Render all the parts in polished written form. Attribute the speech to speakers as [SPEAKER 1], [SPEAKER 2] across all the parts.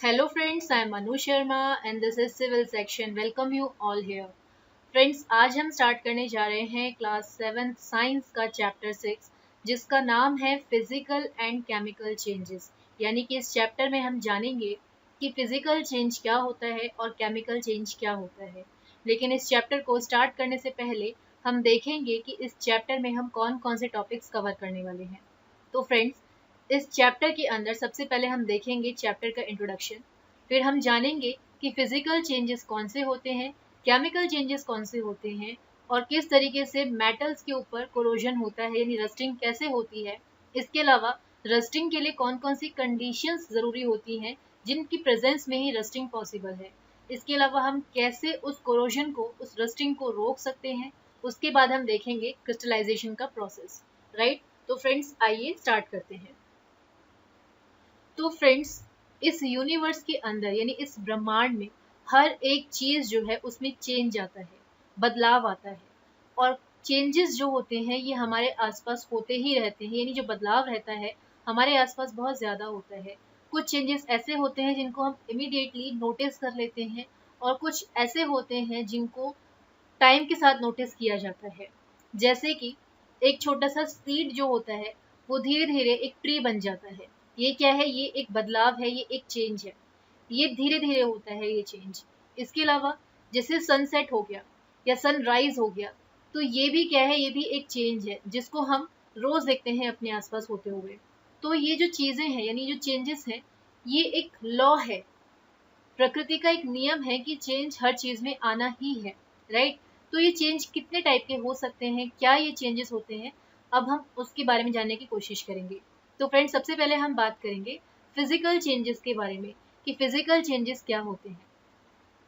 [SPEAKER 1] Hello friends, I am Anu Sharma and this is Civil Section. Welcome you all here. Friends आज हम start करने जा रहे हैं क्लास 7 साइंस का चैप्टर 6 जिसका नाम है फिजिकल एंड केमिकल चेंजेस। यानी कि इस चैप्टर में हम जानेंगे कि फिजिकल चेंज क्या होता है और केमिकल चेंज क्या होता है। लेकिन इस चैप्टर को स्टार्ट करने से पहले हम देखेंगे कि इस चैप्टर में हम कौन कौन से टॉपिक्स कवर करने वाले हैं। तो फ्रेंड्स इस चैप्टर के अंदर सबसे पहले हम देखेंगे चैप्टर का इंट्रोडक्शन, फिर हम जानेंगे कि फिजिकल चेंजेस कौन से होते हैं, केमिकल चेंजेस कौन से होते हैं और किस तरीके से मेटल्स के ऊपर कोरोजन होता है यानी रस्टिंग कैसे होती है। इसके अलावा रस्टिंग के लिए कौन कौन सी कंडीशंस ज़रूरी होती हैं जिनकी प्रेजेंस में ही रस्टिंग पॉसिबल है। इसके अलावा हम कैसे उस कोरोजन को, उस रस्टिंग को रोक सकते हैं। उसके बाद हम देखेंगे क्रिस्टलाइजेशन का प्रोसेस। राइट, तो फ्रेंड्स आइए स्टार्ट करते हैं। तो फ्रेंड्स इस यूनिवर्स के अंदर यानी इस ब्रह्मांड में हर एक चीज़ जो है उसमें चेंज आता है, बदलाव आता है। और चेंजेस जो होते हैं ये हमारे आसपास होते ही रहते हैं, यानी जो बदलाव रहता है हमारे आसपास बहुत ज़्यादा होता है। कुछ चेंजेस ऐसे होते हैं जिनको हम इमिडिएटली नोटिस कर लेते हैं और कुछ ऐसे होते हैं जिनको टाइम के साथ नोटिस किया जाता है। जैसे कि एक छोटा सा सीड जो होता है वो धीरे धीरे एक ट्री बन जाता है। ये क्या है? ये एक बदलाव है, ये एक चेंज है। ये धीरे धीरे होता है ये चेंज। इसके अलावा जैसे सनसेट हो गया या सनराइज हो गया, तो ये भी क्या है? ये भी एक चेंज है जिसको हम रोज देखते हैं अपने आसपास होते हुए। तो ये जो चीजें हैं यानी जो चेंजेस हैं, ये एक लॉ है, प्रकृति का एक नियम है कि चेंज हर चीज में आना ही है। राइट, तो ये चेंज कितने टाइप के हो सकते हैं, क्या ये चेंजेस होते हैं, अब हम उसके बारे में जानने की कोशिश करेंगे। तो फ्रेंड्स सबसे पहले हम बात करेंगे फिजिकल चेंजेस के बारे में कि फिजिकल चेंजेस क्या होते हैं।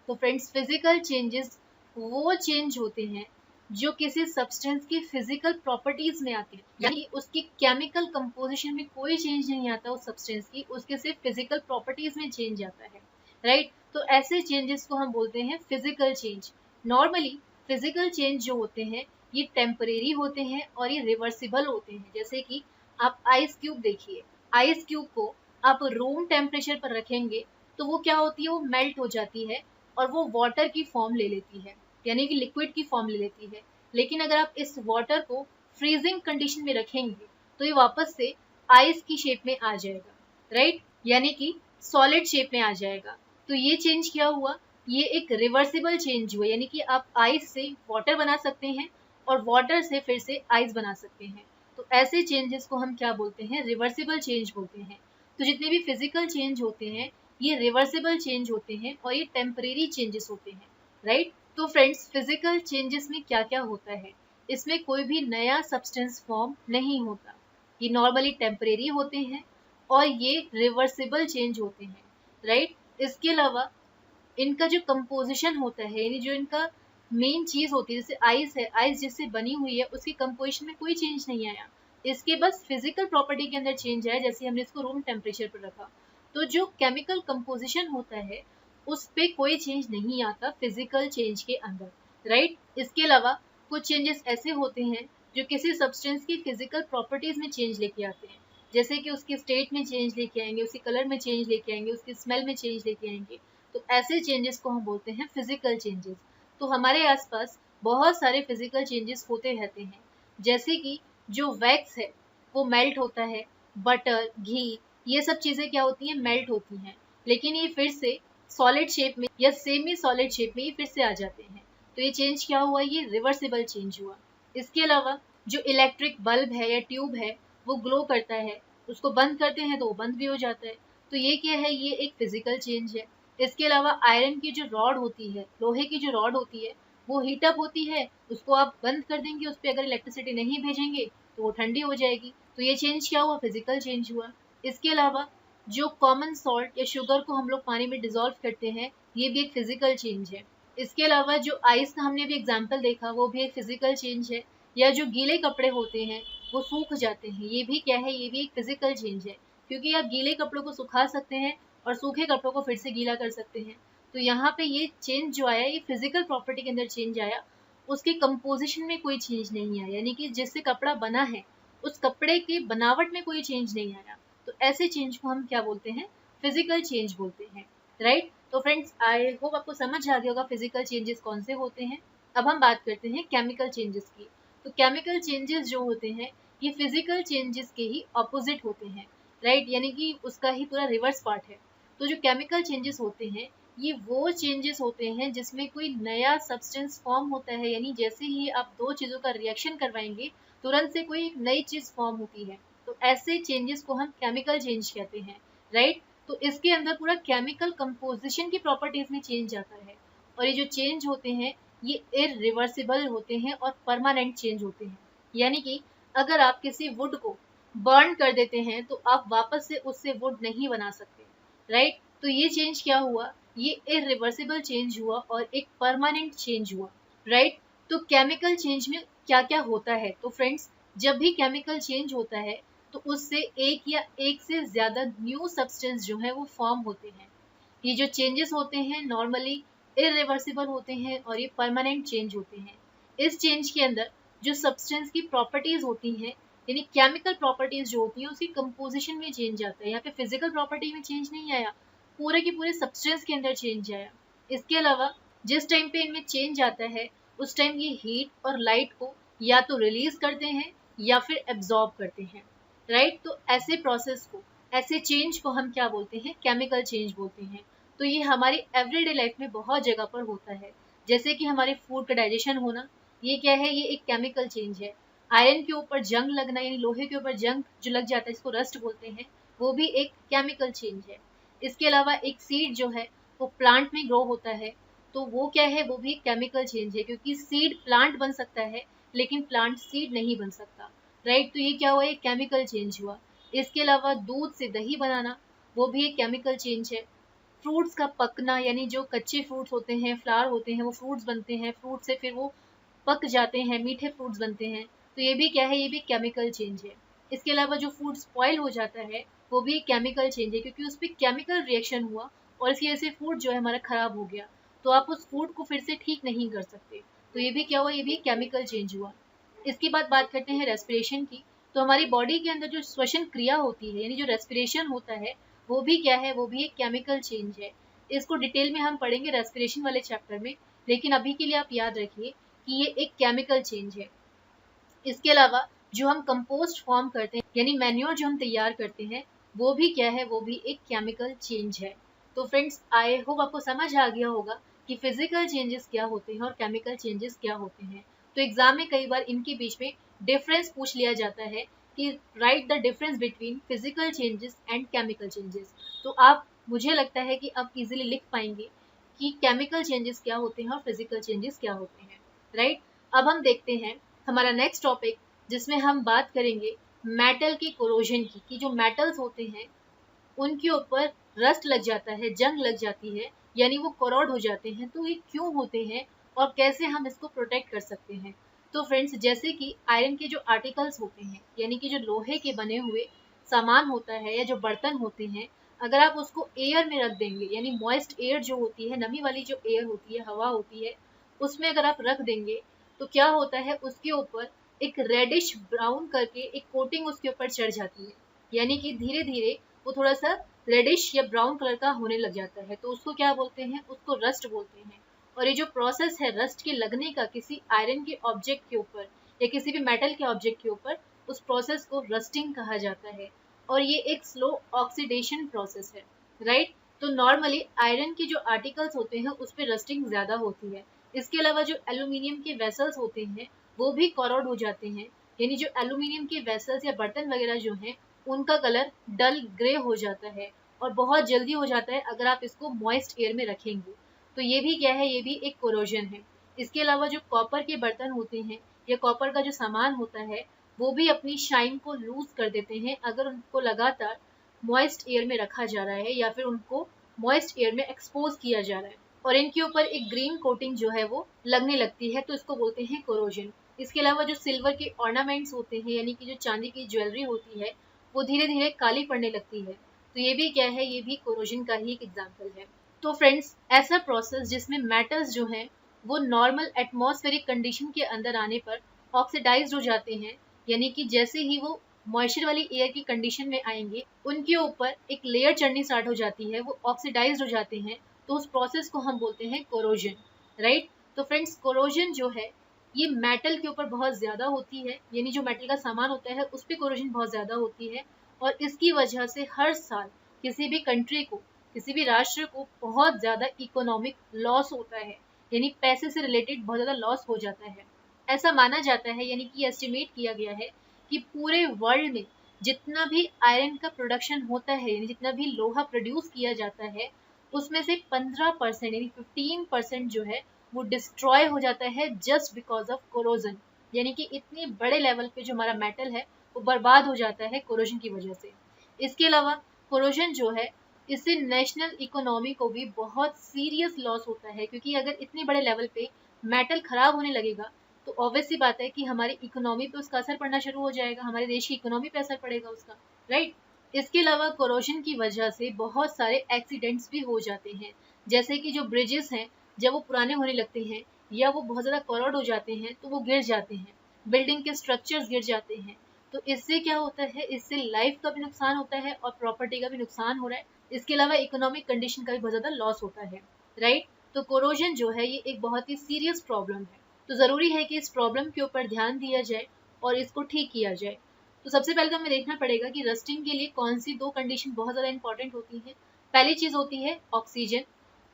[SPEAKER 1] तो फ्रेंड्स फिजिकल चेंजेस वो चेंज होते हैं जो किसी सब्सटेंस की फिजिकल प्रॉपर्टीज में आते हैं, यानी उसकी केमिकल कंपोजिशन में कोई चेंज नहीं आता उस सब्सटेंस की, उसके सिर्फ फिजिकल प्रॉपर्टीज में चेंज आता है। राइट, तो ऐसे चेंजेस को हम बोलते हैं physical change. Normally physical change जो होते हैं ये टेम्परेरी होते हैं और ये रिवर्सिबल होते हैं। जैसे कि आप आइस क्यूब देखिए, आइस क्यूब को आप रूम टेम्परेचर पर रखेंगे तो वो क्या होती है? वो मेल्ट हो जाती है और वो वाटर की फॉर्म ले लेती है, यानी कि लिक्विड की फॉर्म ले लेती है। लेकिन अगर आप इस वाटर को फ्रीजिंग कंडीशन में रखेंगे तो ये वापस से आइस की शेप में आ जाएगा। राइट, यानी कि सॉलिड शेप में आ जाएगा। तो ये चेंज क्या हुआ? ये एक रिवर्सिबल चेंज हुआ, यानी कि आप आइस से वाटर बना सकते हैं और वाटर से फिर से आइस बना सकते हैं। तो ऐसे चेंजेस को हम क्या बोलते हैं? रिवर्सिबल चेंज बोलते हैं। तो जितने भी फिजिकल चेंज होते हैं ये रिवर्सिबल चेंज होते हैं और ये टेम्परेरी चेंजेस होते हैं। राइट, तो फ्रेंड्स फिजिकल चेंजेस में क्या क्या होता है? इसमें कोई भी नया सब्सटेंस फॉर्म नहीं होता, ये नॉर्मली टेम्परेरी होते हैं और ये रिवर्सिबल चेंज होते हैं। राइट, इसके अलावा इनका जो कंपोजिशन होता है यानी जो इनका मेन चीज होती है, जैसे आइस है, आइस जिससे बनी हुई है उसकी कंपोजिशन में कोई चेंज नहीं आया, इसके बस फिजिकल प्रॉपर्टी के अंदर चेंज आया, जैसे हमने इसको रूम टेम्परेचर पर रखा। तो जो केमिकल कंपोजिशन होता है उस पे कोई चेंज नहीं आता फिजिकल चेंज के अंदर। राइट, इसके अलावा कुछ चेंजेस ऐसे होते हैं जो किसी सब्सटेंस की फिजिकल प्रॉपर्टीज में चेंज लेके आते हैं, जैसे कि उसके स्टेट में चेंज लेके आएंगे, उसके कलर में चेंज लेके आएंगे, उसकी स्मेल में चेंज लेके आएंगे। तो ऐसे चेंजेस को हम बोलते हैं फिजिकल चेंजेस। तो हमारे आसपास बहुत सारे फिजिकल चेंजेस होते रहते हैं, जैसे कि जो वैक्स है वो मेल्ट होता है, बटर, घी, ये सब चीज़ें क्या होती हैं? मेल्ट होती हैं, लेकिन ये फिर से सॉलिड शेप में या सेमी सॉलिड शेप में ये फिर से आ जाते हैं। तो ये चेंज क्या हुआ? ये रिवर्सिबल चेंज हुआ। इसके अलावा जो इलेक्ट्रिक बल्ब है या ट्यूब है वो ग्लो करता है, उसको बंद करते हैं तो वो बंद भी हो जाता है। तो ये क्या है? ये एक फिजिकल चेंज है। इसके अलावा आयरन की जो रॉड होती है, लोहे की जो रॉड होती है, वो हीटअप होती है, उसको आप बंद कर देंगे, उस पर अगर इलेक्ट्रिसिटी नहीं भेजेंगे तो वो ठंडी हो जाएगी। तो ये चेंज क्या हुआ? फिजिकल चेंज हुआ। इसके अलावा जो कॉमन सॉल्ट या शुगर को हम लोग पानी में डिजोल्व करते हैं, ये भी एक फिजिकल चेंज है। इसके अलावा जो आइस का हमने भी एग्जाम्पल देखा वो भी एक फिजिकल चेंज है। या जो गीले कपड़े होते हैं वो सूख जाते हैं, ये भी क्या है? ये भी एक फिजिकल चेंज है, क्योंकि आप गीले कपड़ों को सुखा सकते हैं और सूखे कपड़ों को फिर से गीला कर सकते हैं। तो यहाँ पे ये चेंज जो आया ये फिजिकल प्रॉपर्टी के अंदर चेंज आया, उसके कंपोजिशन में कोई चेंज नहीं आया, यानी कि जिससे कपड़ा बना है उस कपड़े की बनावट में कोई चेंज नहीं आया। तो ऐसे चेंज को हम क्या बोलते हैं? फिजिकल चेंज बोलते हैं, राइट। तो फ्रेंड्स आई होप आपको समझ आ गया होगा फिजिकल चेंजेस कौन से होते हैं। अब हम बात करते हैं केमिकल चेंजेस की। तो केमिकल चेंजेस जो होते हैं ये फिजिकल चेंजेस के ही ऑपोजिट होते हैं, राइट, यानी कि उसका ही पूरा रिवर्स पार्ट है। तो जो केमिकल चेंजेस होते हैं ये वो चेंजेस होते हैं जिसमें कोई नया सब्सटेंस फॉर्म होता है, यानी जैसे ही आप दो चीज़ों का रिएक्शन करवाएंगे तुरंत से कोई एक नई चीज़ फॉर्म होती है। तो ऐसे चेंजेस को हम केमिकल चेंज कहते हैं, राइट। तो इसके अंदर पूरा केमिकल कंपोजिशन की प्रॉपर्टीज में चेंज आता है, और ये जो चेंज होते हैं ये इरिवर्सिबल होते हैं और परमानेंट चेंज होते हैं। यानी कि अगर आप किसी वुड को बर्न कर देते हैं तो आप वापस से उससे वुड नहीं बना सकते, राइट। तो ये चेंज क्या हुआ, ये इरिवर्सिबल चेंज हुआ और एक परमानेंट चेंज हुआ, राइट। तो केमिकल चेंज में क्या क्या होता है, तो फ्रेंड्स जब भी केमिकल चेंज होता है तो उससे एक या एक से ज्यादा न्यू सब्सटेंस जो है वो फॉर्म होते हैं। ये जो चेंजेस होते हैं नॉर्मली इरिवर्सिबल होते हैं और ये परमानेंट चेंज होते हैं। इस चेंज के अंदर जो सब्सटेंस की प्रॉपर्टीज होती हैं, यानी केमिकल प्रॉपर्टीज जो होती हैं उसकी कंपोजिशन में चेंज आता है। यहाँ पे फिजिकल प्रॉपर्टी में चेंज नहीं आया, पूरे के पूरे सब्सटेंस के अंदर चेंज आया। इसके अलावा जिस टाइम पे इनमें चेंज आता है उस टाइम ये हीट और लाइट को या तो रिलीज करते हैं या फिर एब्जॉर्ब करते हैं, राइट। तो ऐसे प्रोसेस को, ऐसे चेंज को हम क्या बोलते हैं, केमिकल चेंज बोलते हैं। तो ये हमारी एवरीडे लाइफ में बहुत जगह पर होता है, जैसे कि हमारे फूड का डाइजेशन होना, ये क्या है, ये एक केमिकल चेंज है। आयरन के ऊपर जंग लगना, यानी लोहे के ऊपर जंग जो लग जाता है इसको रस्ट बोलते हैं, वो भी एक केमिकल चेंज है। इसके अलावा एक सीड जो है वो प्लांट में ग्रो होता है, तो वो क्या है, वो भी केमिकल चेंज है, क्योंकि सीड प्लांट बन सकता है लेकिन प्लांट सीड नहीं बन सकता, राइट। तो ये क्या हुआ, एक केमिकल चेंज हुआ। इसके अलावा दूध से दही बनाना, वो भी एक केमिकल चेंज है। फ्रूट्स का पकना, यानी जो कच्चे फ्रूट्स होते हैं, फ्लावर होते हैं, वो फ्रूट्स बनते हैं, फ्रूट से फिर वो पक जाते हैं, मीठे फ्रूट्स बनते हैं, तो ये भी क्या है, ये भी केमिकल चेंज है। इसके अलावा जो फूड स्पॉइल हो जाता है वो भी एक केमिकल चेंज है, क्योंकि उस पर केमिकल रिएक्शन हुआ और इसकी वजह से फूड जो है हमारा खराब हो गया, तो आप उस फूड को फिर से ठीक नहीं कर सकते, तो ये भी क्या हुआ, ये भी केमिकल चेंज हुआ। इसके बाद बात करते हैं रेस्पिरेशन की। तो हमारी बॉडी के अंदर जो श्वसन क्रिया होती है, यानी जो रेस्पिरेशन होता है, वो भी क्या है, वो भी एक केमिकल चेंज है। इसको डिटेल में हम पढ़ेंगे रेस्पिरेशन वाले चैप्टर में, लेकिन अभी के लिए आप याद रखिए कि ये एक केमिकल चेंज है। इसके अलावा जो हम कंपोस्ट फॉर्म करते हैं, यानी मैन्योर जो हम तैयार करते हैं, वो भी क्या है, वो भी एक केमिकल चेंज है। तो फ्रेंड्स आई होप आपको समझ आ गया होगा कि फिजिकल चेंजेस क्या होते हैं और केमिकल चेंजेस क्या होते हैं। तो एग्जाम में कई बार इनके बीच में डिफरेंस पूछ लिया जाता है कि right the difference between physical changes and chemical changes. तो आप, मुझे लगता है कि आप इजीली लिख पाएंगे कि केमिकल चेंजेस क्या होते हैं और फिजिकल चेंजेस क्या होते हैं, राइट। अब हम देखते हैं हमारा नेक्स्ट टॉपिक, जिसमें हम बात करेंगे मेटल की कोरोजन की, कि जो मेटल्स होते हैं उनके ऊपर रस्ट लग जाता है, जंग लग जाती है, यानी वो कोरोड हो जाते हैं, तो ये क्यों होते हैं और कैसे हम इसको प्रोटेक्ट कर सकते हैं। तो फ्रेंड्स जैसे कि आयरन के जो आर्टिकल्स होते हैं, यानी कि जो लोहे के बने हुए सामान होता है या जो बर्तन होते हैं, अगर आप उसको एयर में रख देंगे, यानी मॉइस्ट एयर जो होती है, नमी वाली जो एयर होती है, हवा होती है, उसमें अगर आप रख देंगे तो क्या होता है, उसके ऊपर एक रेडिश ब्राउन करके एक कोटिंग उसके ऊपर चढ़ जाती है, यानी कि धीरे धीरे वो थोड़ा सा रेडिश या ब्राउन कलर का होने लग जाता है, तो उसको क्या बोलते हैं, उसको रस्ट बोलते हैं। और ये जो प्रोसेस है रस्ट के लगने का किसी आयरन के ऑब्जेक्ट के ऊपर या किसी भी मेटल के ऑब्जेक्ट के ऊपर, उस प्रोसेस को रस्टिंग कहा जाता है, और ये एक स्लो ऑक्सीडेशन प्रोसेस है, राइट। तो नॉर्मली आयरन के जो आर्टिकल्स होते हैं उस पर रस्टिंग ज्यादा होती है। इसके अलावा जो एल्यूमिनियम के वेसल्स होते हैं वो भी कॉरोड हो जाते हैं, यानी जो एल्यूमिनियम के वेसल्स या बर्तन वगैरह जो हैं उनका कलर डल ग्रे हो जाता है और बहुत जल्दी हो जाता है अगर आप इसको मॉइस्ट एयर में रखेंगे, तो ये भी क्या है, ये भी एक कोरोजन है। इसके अलावा जो कॉपर के बर्तन होते हैं या कॉपर का जो सामान होता है वो भी अपनी शाइन को लूज कर देते हैं अगर उनको लगातार मॉइस्ट एयर में रखा जा रहा है या फिर उनको मॉइस्ट एयर में एक्सपोज किया जा रहा है और इनके ऊपर एक ग्रीन कोटिंग जो है वो लगने लगती है, तो इसको बोलते हैं कोरोजन। इसके अलावा जो सिल्वर के ऑर्नामेंट्स होते हैं, यानी कि जो चांदी की ज्वेलरी होती है, वो धीरे धीरे काली पड़ने लगती है, तो ये भी क्या है, ये भी कोरोजन का ही एक एग्जाम्पल है। तो फ्रेंड्स ऐसा प्रोसेस जिसमें मेटल्स जो हैं वो नॉर्मल एटमॉस्फेरिक कंडीशन के अंदर आने पर ऑक्सीडाइज्ड हो जाते हैं, यानी कि जैसे ही वो मॉइस्चर वाली एयर की कंडीशन में आएंगे, उनके ऊपर एक लेयर चढ़नी स्टार्ट हो जाती है, वो ऑक्सीडाइज हो जाते हैं, तो उस प्रोसेस को हम बोलते हैं कोरोजन, राइट। तो फ्रेंड्स कोरोजन जो है ये मेटल के ऊपर बहुत ज़्यादा होती है, यानी जो मेटल का सामान होता है उस पर कोरोजन बहुत ज़्यादा होती है, और इसकी वजह से हर साल किसी भी कंट्री को, किसी भी राष्ट्र को बहुत ज़्यादा इकोनॉमिक लॉस होता है, यानी पैसे से रिलेटेड बहुत ज़्यादा लॉस हो जाता है। ऐसा माना जाता है, यानी कि एस्टिमेट किया गया है कि पूरे वर्ल्ड में जितना भी आयरन का प्रोडक्शन होता है, यानी जितना भी लोहा प्रोड्यूस किया जाता है, उसमें से 15% यानी 15% जो है वो डिस्ट्रॉय हो जाता है जस्ट बिकॉज ऑफ कोरोजन, यानी कि इतने बड़े लेवल पे जो हमारा मेटल है वो बर्बाद हो जाता है कोरोजन की वजह से। इसके अलावा कोरोजन जो है इससे नेशनल इकोनॉमी को भी बहुत सीरियस लॉस होता है, क्योंकि अगर इतने बड़े लेवल पे मेटल खराब होने लगेगा तो ऑब्वियस सी बात है कि हमारी इकोनॉमी पे उसका असर पड़ना शुरू हो जाएगा, हमारे देश की इकोनॉमी पे असर पड़ेगा उसका, राइट। इसके अलावा कोरोजन की वजह से बहुत सारे एक्सीडेंट्स भी हो जाते हैं, जैसे कि जो ब्रिजेस हैं जब वो पुराने होने लगते हैं या वो बहुत ज़्यादा कॉरोड हो जाते हैं तो वो गिर जाते हैं, बिल्डिंग के स्ट्रक्चर्स गिर जाते हैं, तो इससे क्या होता है, इससे लाइफ का भी नुकसान होता है और प्रॉपर्टी का भी नुकसान हो रहा है। इसके अलावा इकोनॉमिक कंडीशन का भी बहुत ज़्यादा लॉस होता है, राइट। तो कोरोजन जो है ये एक बहुत ही सीरियस प्रॉब्लम है, तो ज़रूरी है कि इस प्रॉब्लम के ऊपर ध्यान दिया जाए और इसको ठीक किया जाए। तो सबसे पहले तो हमें देखना पड़ेगा कि रस्टिंग के लिए कौन सी दो कंडीशन बहुत ज़्यादा इंपॉर्टेंट होती है। पहली चीज़ होती है ऑक्सीजन,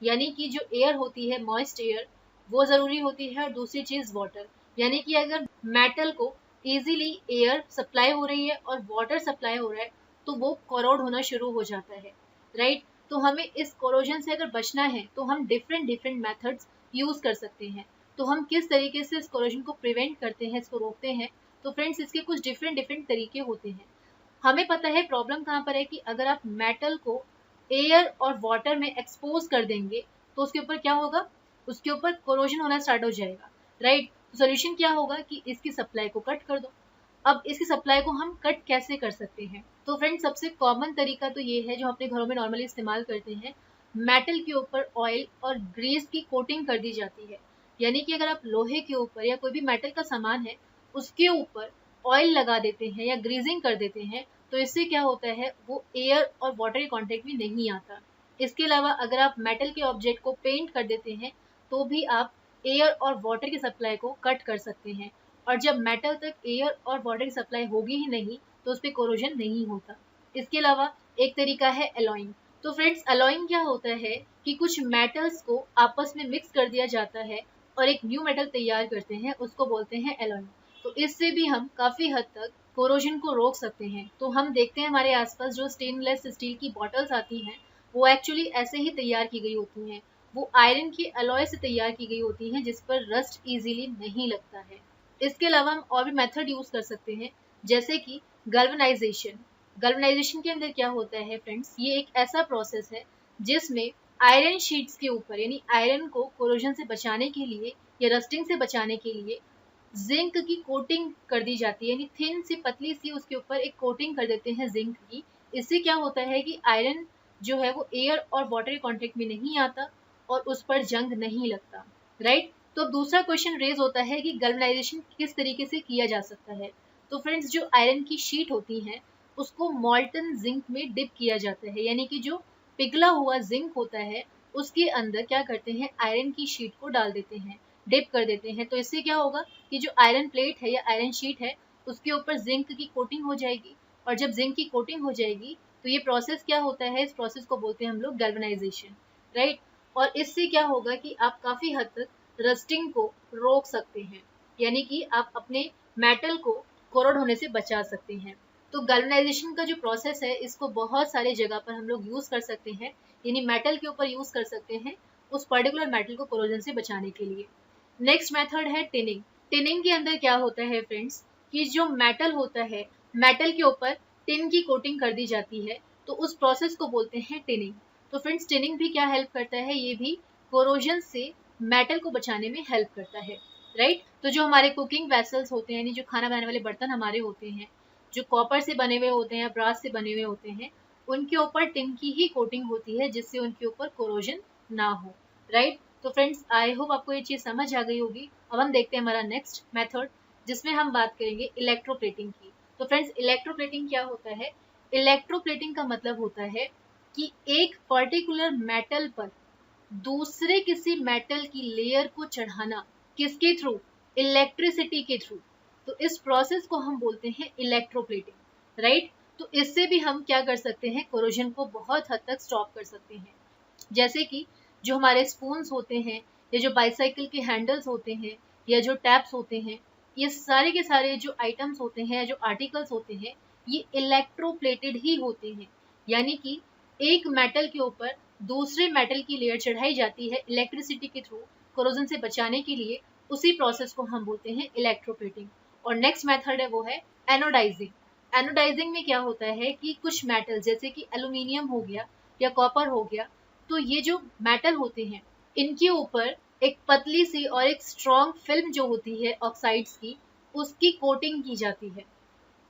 [SPEAKER 1] यानी कि जो एयर होती है मॉइस्ट एयर वो ज़रूरी होती है, और दूसरी चीज़ वाटर, यानी कि अगर मेटल को इजीली एयर सप्लाई हो रही है और वाटर सप्लाई हो रहा है तो वो कोरोड होना शुरू हो जाता है, राइट। तो हमें इस कोरोजन से अगर बचना है तो हम डिफरेंट डिफरेंट मेथड्स यूज़ कर सकते हैं। तो हम किस तरीके से इस कोरोजन को प्रिवेंट करते हैं, इसको रोकते हैं, तो फ्रेंड्स इसके कुछ डिफरेंट डिफरेंट तरीके होते हैं। हमें पता है प्रॉब्लम कहाँ पर है कि अगर आप मेटल को एयर और वाटर में एक्सपोज कर देंगे तो उसके ऊपर क्या होगा, उसके ऊपर कोरोजन होना स्टार्ट हो जाएगा, राइट। तो सोल्यूशन क्या होगा कि इसकी सप्लाई को कट कर दो। अब इसकी सप्लाई को हम कट कैसे कर सकते हैं, तो फ्रेंड्स सबसे कॉमन तरीका तो ये है जो अपने घरों में नॉर्मली इस्तेमाल करते हैं, मेटल के ऊपर ऑयल और ग्रीस की कोटिंग कर दी जाती है, यानी कि अगर आप लोहे के ऊपर या कोई भी मेटल का सामान है उसके ऊपर ऑयल लगा देते हैं या ग्रीजिंग कर देते हैं तो इससे क्या होता है वो एयर और वाटर के कांटेक्ट में नहीं आता। इसके अलावा अगर आप मेटल के ऑब्जेक्ट को पेंट कर देते हैं तो भी आप एयर और वाटर की सप्लाई को कट कर सकते हैं, और जब मेटल तक एयर और वाटर की सप्लाई होगी ही नहीं तो उस पर कोरोजन नहीं होता। इसके अलावा एक तरीका है अलॉइंग। तो फ्रेंड्स अलॉइंग क्या होता है कि कुछ मेटल्स को आपस में मिक्स कर दिया जाता है और एक न्यू मेटल तैयार करते हैं, उसको बोलते हैं अलॉइंग। तो इससे भी हम काफ़ी हद तक कोरोजन को रोक सकते हैं। तो हम देखते हैं हमारे आसपास जो स्टेनलेस स्टील की बॉटल्स आती हैं वो एक्चुअली ऐसे ही तैयार की गई होती हैं, वो आयरन की अलॉय से तैयार की गई होती हैं जिस पर रस्ट इजीली नहीं लगता है। इसके अलावा हम और भी मेथड यूज़ कर सकते हैं, जैसे कि गल्वनाइजेशन। गल्वनाइजेशन के अंदर क्या होता है फ्रेंड्स, ये एक ऐसा प्रोसेस है जिसमें आयरन शीट्स के ऊपर, यानी आयरन को कोरोजन से बचाने के लिए या रस्टिंग से बचाने के लिए जिंक की कोटिंग कर दी जाती है, यानी थिन सी पतली सी उसके ऊपर एक कोटिंग कर देते हैं जिंक की। इससे क्या होता है कि आयरन जो है वो एयर और वाटर के कांटेक्ट में नहीं आता और उस पर जंग नहीं लगता, राइट। तो अब दूसरा क्वेश्चन रेज होता है कि गल्वनाइजेशन किस तरीके से किया जा सकता है। तो फ्रेंड्स जो आयरन की शीट होती है उसको मॉल्टन जिंक में डिप किया जाता है, यानी कि जो पिघला हुआ जिंक होता है उसके अंदर क्या करते हैं आयरन की शीट को डाल देते हैं, डिप कर देते हैं। तो इससे क्या होगा कि जो आयरन प्लेट है या आयरन शीट है उसके ऊपर जिंक की कोटिंग हो जाएगी, और जब जिंक की कोटिंग हो जाएगी तो ये प्रोसेस क्या होता है, इस प्रोसेस को बोलते हैं हम लोग गैल्वेनाइजेशन, राइट। और इससे क्या होगा कि आप काफ़ी हद तक रस्टिंग को रोक सकते हैं, यानी कि आप अपने मेटल को कोरोड होने से बचा सकते हैं। तो गैल्वेनाइजेशन का जो प्रोसेस है इसको बहुत सारे जगह पर हम लोग यूज़ कर सकते हैं, यानी मेटल के ऊपर यूज़ कर सकते हैं उस पर्टिकुलर मेटल को कोरोजन से बचाने के लिए। नेक्स्ट मेथड है टिनिंग। टिनिंग के अंदर क्या होता है फ्रेंड्स कि जो मेटल होता है मेटल के ऊपर टिन की कोटिंग कर दी जाती है, तो उस प्रोसेस को बोलते हैं टिनिंग। तो फ्रेंड्स टिनिंग भी क्या हेल्प करता है, ये भी कोरोजन से मेटल को बचाने में हेल्प करता है, राइट। तो जो हमारे कुकिंग वेसल्स होते हैं, यानी जो खाना बनाने वाले बर्तन हमारे होते हैं जो कॉपर से बने हुए होते हैं या ब्रास से बने हुए होते हैं, उनके ऊपर टिन की ही कोटिंग होती है जिससे उनके ऊपर कोरोजन ना हो, राइट। तो फ्रेंड्स आई होप आपको ये चीज़ समझ आ गई होगी। अब हम देखते हैं हमारा नेक्स्ट मेथड जिसमें हम बात करेंगे इलेक्ट्रोप्लेटिंग की। तो फ्रेंड्स इलेक्ट्रोप्लेटिंग क्या होता है? इलेक्ट्रोप्लेटिंग का मतलब होता है कि एक पर्टिकुलर मेटल पर दूसरे किसी मेटल की लेयर को चढ़ाना, किसके थ्रू? इलेक्ट्रिसिटी के थ्रू। तो इस प्रोसेस को हम बोलते हैं इलेक्ट्रोप्लेटिंग, राइट? तो इससे भी हम क्या कर सकते हैं? कोरोजन को बहुत हद तक स्टॉप कर सकते हैं। जैसे कि जो हमारे स्पून्स होते हैं, या जो बाइसाइकिल के हैंडल्स होते हैं, या जो टैप्स होते हैं, ये सारे के सारे जो आइटम्स होते हैं या जो आर्टिकल्स होते हैं, ये इलेक्ट्रोप्लेटेड ही होते हैं। यानी कि एक मेटल के ऊपर दूसरे मेटल की लेयर चढ़ाई जाती है इलेक्ट्रिसिटी के थ्रू, कोरोजन से बचाने के लिए। उसी प्रोसेस को हम बोलते हैं इलेक्ट्रोप्लेटिंग। और नेक्स्ट मेथड है वो है एनोडाइजिंग। एनोडाइजिंग में क्या होता है कि कुछ मेटल जैसे कि एल्यूमिनियम हो गया या कॉपर हो गया, तो ये जो मेटल होते हैं इनके ऊपर एक पतली सी और एक स्ट्रॉन्ग फिल्म जो होती है ऑक्साइड्स की, उसकी कोटिंग की जाती है।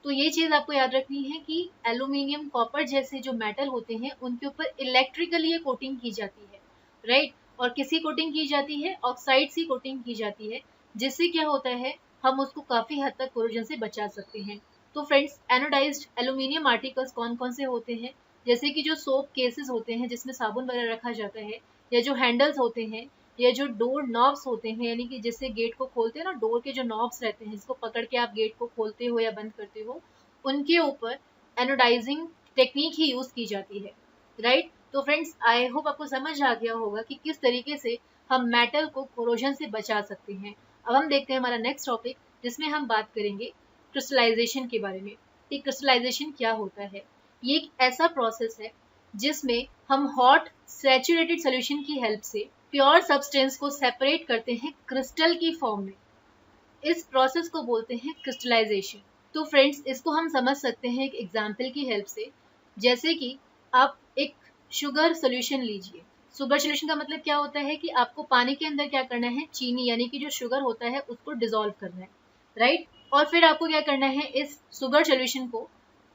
[SPEAKER 1] तो ये चीज आपको याद रखनी है कि एल्यूमिनियम कॉपर जैसे जो मेटल होते हैं उनके ऊपर इलेक्ट्रिकली ये कोटिंग की जाती है, राइट? और किसी कोटिंग की जाती है? ऑक्साइड की कोटिंग की जाती है, जिससे क्या होता है, हम उसको काफी हद तक कोरोजन से बचा सकते हैं। तो फ्रेंड्स एनोडाइज्ड एल्यूमिनियम आर्टिकल्स कौन कौन से होते हैं? जैसे कि जो सोप केसेस होते हैं जिसमें साबुन वगैरह रखा जाता है, या जो हैंडल्स होते हैं, या जो डोर नॉब्स होते हैं, यानी कि जिससे गेट को खोलते हैं ना, डोर के जो नॉब्स रहते हैं जिसको पकड़ के आप गेट को खोलते हो या बंद करते हो, उनके ऊपर एनोडाइजिंग टेक्निक ही यूज की जाती है, राइट? तो फ्रेंड्स आई होप आपको समझ आ गया होगा कि किस तरीके से हम मेटल को कोरोजन से बचा सकते हैं। अब हम देखते हैं हमारा नेक्स्ट टॉपिक, जिसमें हम बात करेंगे क्रिस्टलाइजेशन के बारे में। कि क्रिस्टलाइजेशन क्या होता है? ये एक ऐसा प्रोसेस है जिसमें हम हॉट सैचुरेटेड सोल्यूशन की हेल्प से प्योर सब्सटेंस को सेपरेट करते हैं क्रिस्टल की फॉर्म में। इस प्रोसेस को बोलते हैं क्रिस्टलाइजेशन। तो फ्रेंड्स इसको हम समझ सकते हैं एक एग्जाम्पल की हेल्प से। जैसे कि आप एक शुगर सोल्यूशन लीजिए। शुगर सोल्यूशन का मतलब क्या होता है कि आपको पानी के अंदर क्या करना है, चीनी यानी कि जो शुगर होता है उसको डिजोल्व करना है, राइट? और फिर आपको क्या करना है, इस शुगर सोल्यूशन को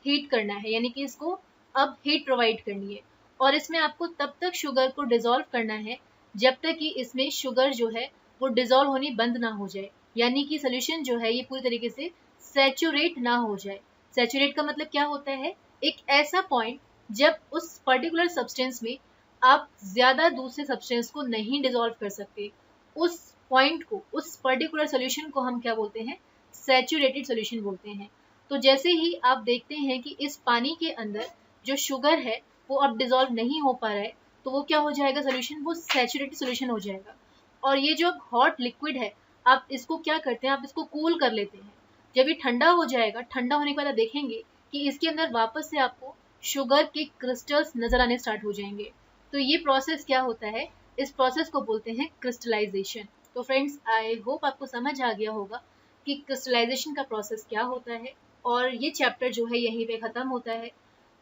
[SPEAKER 1] हीट करना है, यानी कि इसको अब हीट प्रोवाइड करनी है। और इसमें आपको तब तक शुगर को डिजोल्व करना है जब तक कि इसमें शुगर जो है वो डिजोल्व होनी बंद ना हो जाए, यानी कि सोल्यूशन जो है ये पूरी तरीके से सैचुरेट ना हो जाए। सैचुरेट का मतलब क्या होता है? एक ऐसा पॉइंट जब उस पर्टिकुलर सब्सटेंस में आप ज्यादा दूसरे सब्सटेंस को नहीं डिजोल्व कर सकते, उस पॉइंट को, उस पर्टिकुलर सोल्यूशन को हम क्या बोलते हैं? सैचुरेटेड सोल्यूशन बोलते हैं। तो जैसे ही आप देखते हैं कि इस पानी के अंदर जो शुगर है वो अब डिजोल्व नहीं हो पा रहा है, तो वो क्या हो जाएगा सोल्यूशन? वो सैचुरेटेड सोल्यूशन हो जाएगा। और ये जो हॉट लिक्विड है, आप इसको क्या करते हैं, आप इसको कूल कर लेते हैं। जब ये ठंडा हो जाएगा, ठंडा होने के बाद आप देखेंगे कि इसके अंदर वापस से आपको शुगर के क्रिस्टल्स नजर आने स्टार्ट हो जाएंगे। तो ये प्रोसेस क्या होता है? इस प्रोसेस को बोलते हैं क्रिस्टलाइजेशन। तो फ्रेंड्स आई होप आपको समझ आ गया होगा कि क्रिस्टलाइजेशन का प्रोसेस क्या होता है। और ये चैप्टर जो है यहीं पे ख़त्म होता है।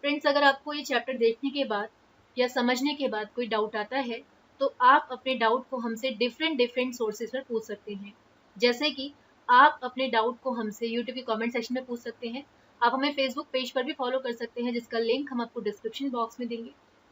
[SPEAKER 1] फ्रेंड्स अगर आपको ये चैप्टर देखने के बाद या समझने के बाद कोई डाउट आता है, तो आप अपने डाउट को हमसे डिफरेंट डिफरेंट सोर्सेज पर पूछ सकते हैं। जैसे कि आप अपने डाउट को हमसे यूट्यूब के कमेंट सेक्शन में पूछ सकते हैं। आप हमें फेसबुक पेज पर भी फॉलो कर सकते हैं, जिसका लिंक हम आपको डिस्क्रिप्शन बॉक्स में देंगे।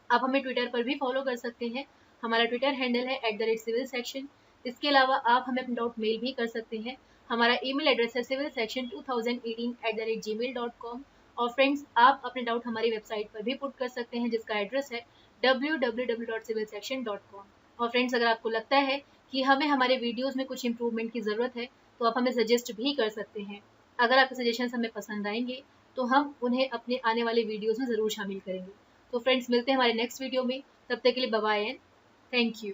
[SPEAKER 1] आप हमें ट्विटर पर भी फॉलो कर सकते हैं। हमारा ट्विटर हैंडल है @civilsection। इसके अलावा आप हमें अपना डाउट मेल भी कर सकते हैं। हमारा ईमेल एड्रेस है civilsection2018@gmail.com। और फ्रेंड्स आप अपने डाउट हमारी वेबसाइट पर भी पुट कर सकते हैं, जिसका एड्रेस है www.civilsection.com। और फ्रेंड्स अगर आपको लगता है कि हमें हमारे वीडियोस में कुछ इंप्रूवमेंट की ज़रूरत है, तो आप हमें सजेस्ट भी कर सकते हैं। अगर आपके सजेशंस हमें पसंद आएंगे तो हम उन्हें अपने आने वाले वीडियोस में ज़रूर शामिल करेंगे। तो फ्रेंड्स मिलते हैं हमारे नेक्स्ट वीडियो में। तब तक के लिए bye bye and thank you.